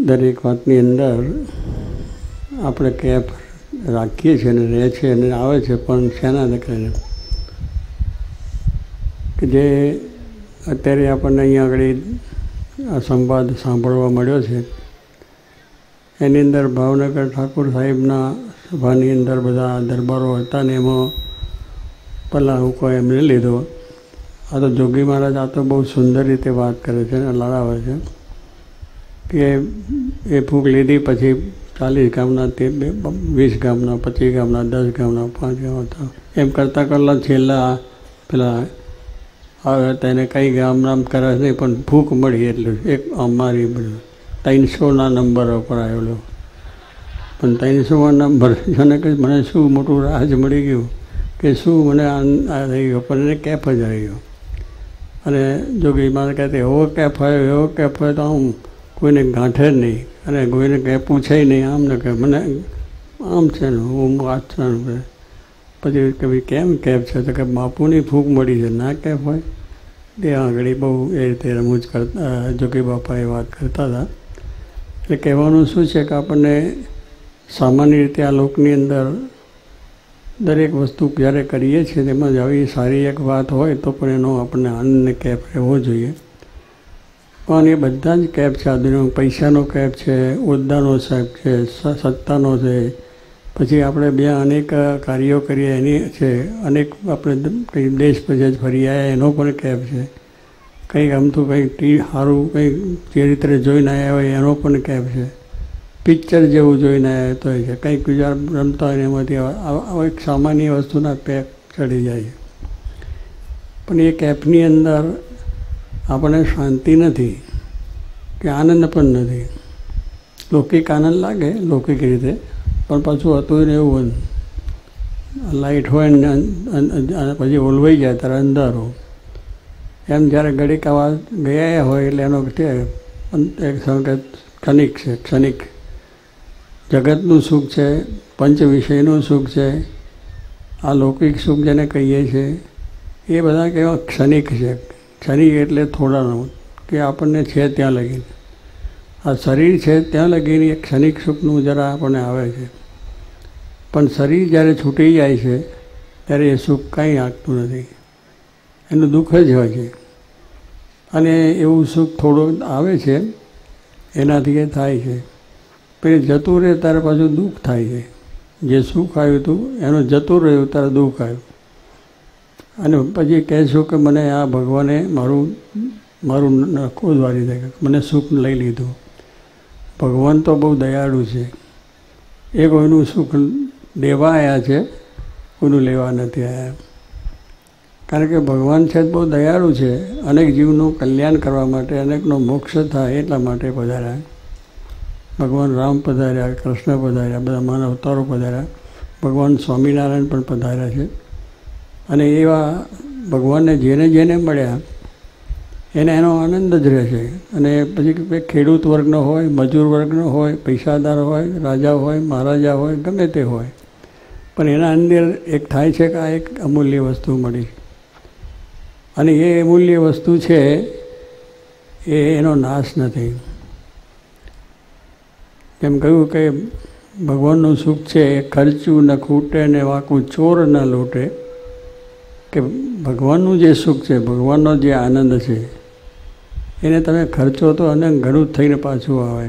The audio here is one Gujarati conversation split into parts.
દરેક વાતની અંદર આપણે કેપ રાખીએ છીએ અને રહે છે અને આવે છે, પણ શેના કરીને કે જે અત્યારે આપણને અહીંયા આગળ આ સંવાદ સાંભળવા મળ્યો છે, એની અંદર ભાવનગર ઠાકોર સાહેબના સભાની અંદર બધા દરબારો હતા ને એમાં પહેલાં હુકો એમને લીધો. આ તો જોગી મહારાજ આ તો બહુ સુંદર રીતે વાત કરે છે અને લડાવે છે કે એ ફૂંક લીધી પછી 40 ગામના, 20 ગામના, 25 ગામના, 10 ગામના, 5 ગામના એમ કરતાં કરતાં છેલ્લા પેલા આવે તેને કઈ ગામના કરે નહીં, પણ ફૂંક મળી એટલે એક અમારી બધું 300ના નંબર ઉપર આવેલો. પણ 300માં નંબર છે કે મને શું મોટું રાજ મળી ગયું કે શું મને આ થઈ ગયો, પણ એને કેફ જ આવી ગયો. અને જોગી મારે કહેતે એવો કેફ હોય તો હું કોઈને ગાંઠે જ નહીં અને કોઈને કંઈ પૂછે નહીં, આમ ને કે મને આમ છે ને હું વાંચવાનું. પછી કે ભાઈ કેમ કેફ છે તો કે બાપુની ફૂંક મળી છે, ના કેફ હોય. તે આગળ બહુ એ રીતે રમૂજ કરતા જોગી બાપા એ વાત કરતા હતા. એટલે કહેવાનું શું છે કે આપણને સામાન્ય રીતે આ લોકની અંદર દરેક વસ્તુ જ્યારે કરીએ છીએ તેમાં જ આવી સારી એક વાત હોય તો પણ એનો આપણને આનંદને કેફ રહેવો જોઈએ. પણ એ બધા જ કેફ છે. આ દુનિયામાં પૈસાનો કેફ છે, હોદ્દાનો કેફ છે, સત્તાનો છે, પછી આપણે બે અનેક કાર્યો કરીએ એની છે, અનેક આપણે કંઈ દેશ પછી ફરી આવ્યા એનો પણ કેફ છે, કંઈક આમતું કંઈક સારું કંઈક ચરિત્ર જોઈને આવ્યા હોય એનો પણ કેફ છે, પિક્ચર જેવું જોઈને આવ્યા તો છે, કંઈક બીજા રમતા હોય એમાંથી એક સામાન્ય વસ્તુના પેક ચડી જાય છે. પણ એ કેફની અંદર આપણને શાંતિ નથી કે આનંદ પણ નથી. લૌકિક આનંદ લાગે લૌકિક રીતે, પણ પાછું હતું ને એવું લાઇટ હોય ને પછી ઓલવાઈ જાય ત્યારે અંધારો એમ. જ્યારે ઘડીક આવા ગયા હોય એટલે એનો એક ક્ષણિક છે. ક્ષણિક જગતનું સુખ છે, પંચ વિષયનું સુખ છે, આ લૌકિક સુખ જેને કહીએ છીએ એ બધા કેવા ક્ષણિક છે. ક્ષણિક એટલે થોડાનું કે આપણને છે ત્યાં લગીને આ શરીર છે ત્યાં લગીને એક ક્ષણિક સુખનું જરા આપણને આવે છે. પણ શરીર જ્યારે છૂટી જાય છે ત્યારે એ સુખ કાંઈ આપતું નથી, એનું દુઃખ જ હોય છે. અને એવું સુખ થોડું આવે છે એનાથી એ થાય છે, પછી જતું રહે ત્યારે પાછું દુઃખ થાય છે. જે સુખ આવ્યું હતું એનું જતું રહ્યું ત્યારે દુઃખ આવ્યું. અને પછી કહેશું કે મને આ ભગવાને મારું નખો દ્વારી દે, મને સુખ લઈ લીધું. ભગવાન તો બહુ દયાળુ છે, એ કોઈનું સુખ દેવા આવ્યા છે, કોઈનું લેવા નથી આવ્યા. કારણ કે ભગવાન છે બહુ દયાળુ છે, અનેક જીવનું કલ્યાણ કરવા માટે, અનેકનો મોક્ષ થાય એટલા માટે પધાર્યા. ભગવાન રામ પધાર્યા, કૃષ્ણ પધાર્યા, બધા માનવ અવતારો પધાર્યા, ભગવાન સ્વામિનારાયણ પણ પધાર્યા છે. અને એવા ભગવાનને જેને જેને મળ્યા એને એનો આનંદ જ રહે છે. અને પછી ખેડૂત વર્ગનો હોય, મજૂર વર્ગનો હોય, પૈસાદાર હોય, રાજા હોય, મહારાજા હોય, ગમે તે હોય, પણ એના અંદર એક થાય છે કે આ એક અમૂલ્ય વસ્તુ મળી. અને એ અમૂલ્ય વસ્તુ છે એનો નાશ નથી. એમ કહ્યું કે ભગવાનનું સુખ છે એ ખર્ચું ન ખૂટે ને વાંકું ચોર ન લૂંટે. કે ભગવાનનું જે સુખ છે, ભગવાનનો જે આનંદ છે એને તમે ખર્ચો તો અને ઘણું જ થઈને પાછું આવે.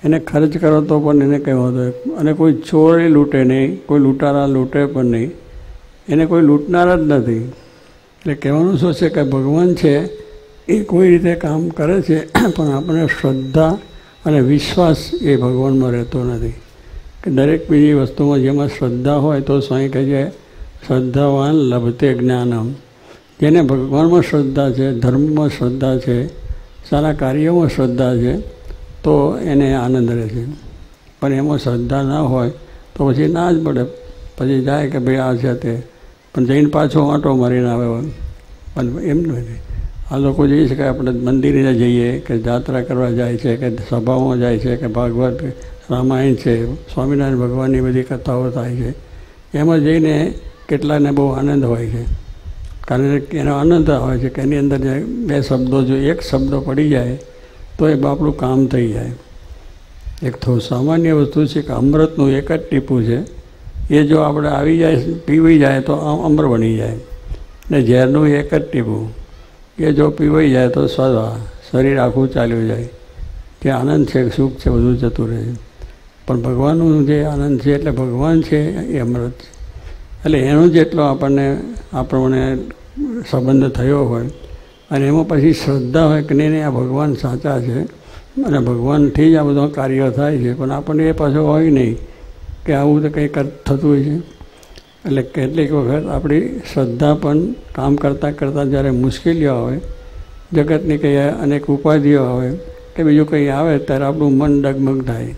એને ખર્ચ કરો તો પણ એને કંઈ વાંધો. અને કોઈ ચોરે લૂંટે નહીં, કોઈ લૂંટારા લૂંટે પણ નહીં, એને કોઈ લૂંટનારા જ નથી. એટલે કહેવાનું શું છે કે ભગવાન છે એ કોઈ રીતે કામ કરે છે, પણ આપણે શ્રદ્ધા અને વિશ્વાસ એ ભગવાનમાં રહેતો નથી. કે દરેક બીજી વસ્તુમાં જેમાં શ્રદ્ધા હોય તો સ્વામી કહે છે શ્રદ્ધાવાન લભતે જ્ઞાનમ. જેને ભગવાનમાં શ્રદ્ધા છે, ધર્મમાં શ્રદ્ધા છે, સારા કાર્યોમાં શ્રદ્ધા છે તો એને આનંદ રહે છે. પણ એમાં શ્રદ્ધા ના હોય તો પછી ના જ પડે. પછી જાય કે ભાઈ આ છે તે, પણ જઈને પાછો આંટો મારીને આવે. પણ એમ નથી. આ લોકો જઈએ છે કે આપણે મંદિરે જઈએ કે યાત્રા કરવા જાય છે કે સભામાં જાય છે કે ભાગવત રામાયણ છે, સ્વામિનારાયણ ભગવાનની બધી કથાઓ થાય છે, એમાં જઈને કેટલાને બહુ આનંદ હોય છે. કારણ કે એનો આનંદ આવે છે કે એની અંદર બે શબ્દો જો એક શબ્દ પડી જાય તો એ આપણું કામ થઈ જાય. એક તો સામાન્ય વસ્તુ છે કે અમૃતનું એક જ ટીપું છે, એ જો આપણે આવી જાય પીવાઈ જાય તો અમર બની જાય, ને ઝેરનું એક જ ટીપું એ જો પીવાઈ જાય તો શરીર આખું ચાલ્યું જાય, જે આનંદ છે સુખ છે બધું જતું રહે છે. પણ ભગવાનનું જે આનંદ છે એટલે ભગવાન છે એ અમૃત છે, એટલે એનો જેટલો આપણને આ પ્રમાણે સંબંધ થયો હોય અને એમાં પછી શ્રદ્ધા હોય કે નહીં આ ભગવાન સાચા છે અને ભગવાનથી જ આ બધું કાર્ય થાય છે, પણ આપણને એ પાછો હોય નહીં કે આવું તો કંઈ થતું હોય છે. એટલે કેટલીક વખત આપણી શ્રદ્ધા પણ કામ કરતાં કરતાં જ્યારે મુશ્કેલીઓ આવે, જગતની કંઈ અનેક ઉપાધિઓ આવે કે બીજું કંઈ આવે ત્યારે આપણું મન ડગમગ થાય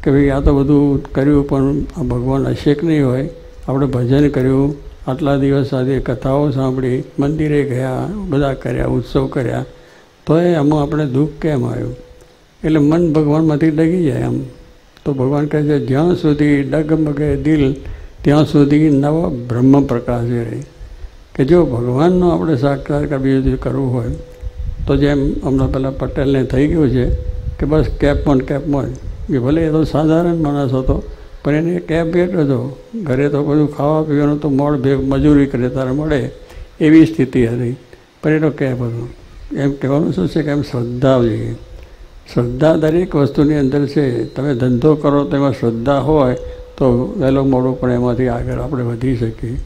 કે ભાઈ આ તો બધું કર્યું પણ આ ભગવાન હશે કે નહીં હોય. આપણે ભજન કર્યું, આટલા દિવસ સાથે કથાઓ સાંભળી, મંદિરે ગયા, બધા કર્યા, ઉત્સવ કર્યા, તો આમાં આપણે દુઃખ કેમ આવ્યું? એટલે મન ભગવાનમાંથી ડગી જાય આમ. તો ભગવાન કહે છે જ્યાં સુધી ડગમગે દિલ ત્યાં સુધી નવ બ્રહ્મ પ્રકાશે રહે. કે જો ભગવાનનો આપણે સાક્ષાત્કાર બીજું કરવું હોય તો જેમ હમણાં પેલા પટેલને થઈ ગયું છે કે બસ કેપમાં એ ભલે એ તો સાધારણ માણસ હતો પણ એને કેપ ભેટ હતો, ઘરે તો બધું ખાવા પીવાનું તો મજૂરી કરે તારે મળે એવી સ્થિતિ હતી, પણ એનો કેપ હતો. એમ કહેવાનું શું છે કે એમ શ્રદ્ધા જોઈએ. શ્રદ્ધા દરેક વસ્તુની અંદર છે. તમે ધંધો કરો તો એમાં શ્રદ્ધા હોય તો વહેલો મોડું પણ એમાંથી આગળ આપણે વધી શકીએ.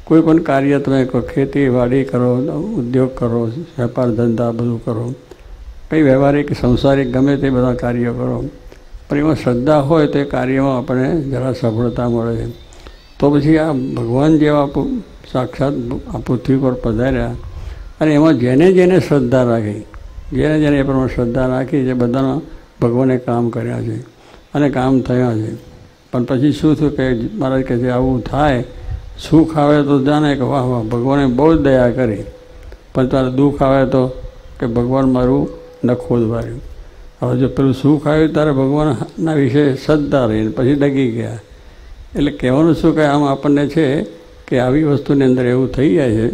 કોઈ પણ કાર્ય તમે ખેતીવાડી કરો, ઉદ્યોગ કરો, વેપાર ધંધા બધું કરો, કંઈ વ્યવહારિક સંસારિક ગમે તે બધા કાર્યો કરો, પણ એમાં શ્રદ્ધા હોય તો એ કાર્યમાં આપણે જરા સફળતા મળે છે. તો પછી આ ભગવાન જેવા સાક્ષાત આ પૃથ્વી પર પધાર્યા અને એમાં જેને જેને શ્રદ્ધા રાખી, જેને એ પ્રમાણે શ્રદ્ધા રાખી છે બધાના ભગવાને કામ કર્યા છે અને કામ થયા છે. પણ પછી શું થયું કે મહારાજ કહે છે આવું થાય, સુખ આવે તો જાણે કે વાહ વાહ ભગવાને બહુ જ દયા કરી, પણ તારે દુઃખ આવે તો કે ભગવાન મારું નખોદ વાર્યું. હવે જો પેલું સુખ આવ્યું ત્યારે ભગવાનના વિશે શ્રદ્ધા રહીને પછી ડગી ગયા. એટલે કહેવાનું શું કે આમ આપણને છે કે આવી વસ્તુની અંદર એવું થઈ જાય છે.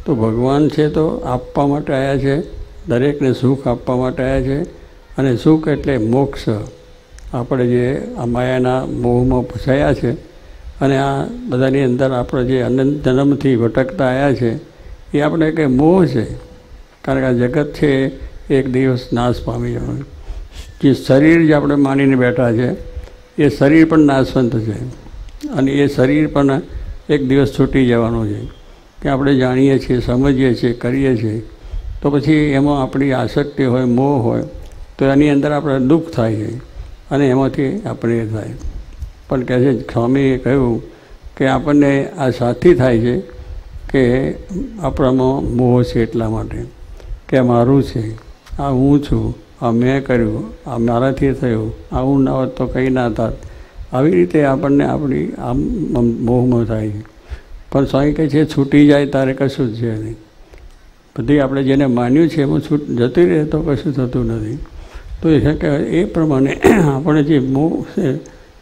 તો ભગવાન છે તો આપવા માટે આવ્યા છે, દરેકને સુખ આપવા માટે આવ્યા છે. અને સુખ એટલે મોક્ષ. આપણે જે આ માયાના મોહમાં ફસાયા છે અને આ બધાની અંદર આપણે જે અનંત જન્મથી ભટકતા આવ્યા છે એ આપણે કંઈ મોહ છે. કારણ કે આ જગત છે એક દિવસ નાશ પામી જવાનું. જે શરીર જે આપણે માનીને બેઠા છે એ શરીર પણ નાશવંત છે અને એ શરીર પણ એક દિવસ છૂટી જવાનું છે. કે આપણે જાણીએ છીએ, સમજીએ છીએ, કરીએ છીએ તો પછી એમાં આપણી આસક્તિ હોય, મોહ હોય તો એની અંદર આપણે દુઃખ થાય છે અને એમાંથી આપણે એ થાય. પણ કહે છે સ્વામીએ કહ્યું કે આપણને આ સાથી થાય છે કે આપણામાં મોહ છે એટલા માટે કે મારું છે, આ હું છું, આ મેં કર્યું, આ મારાથી થયું, આવું ના હોત તો કંઈ ના થાત. આવી રીતે આપણને આપણી આમ મોહમાં થાય છે. પણ સ્વામી કહે છે છૂટી જાય તારે કશું જ છે નહીં. બધી આપણે જેને માન્યું છે એમાં જતી રહે તો કશું થતું નથી. તો એ કે એ પ્રમાણે આપણે જે મોહ છે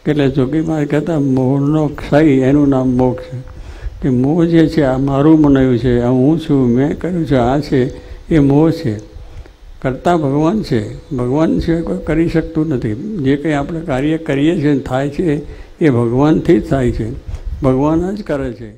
એટલે જોગીમાં કહેતા મોહનો ક્ષય એનું નામ મોક્ષ છે. કે મોહ જે છે આ મારું બનાવ્યું છે, આ હું છું, મેં કર્યું છે, આ છે એ મોહ છે. કરતા ભગવાન છે. ભગવાન સિવાય કોઈ કરી શકતું નથી. જે કંઈ આપણે કાર્ય કરીએ છીએ થાય છે એ ભગવાનથી જ થાય છે, ભગવાન જ કરે છે.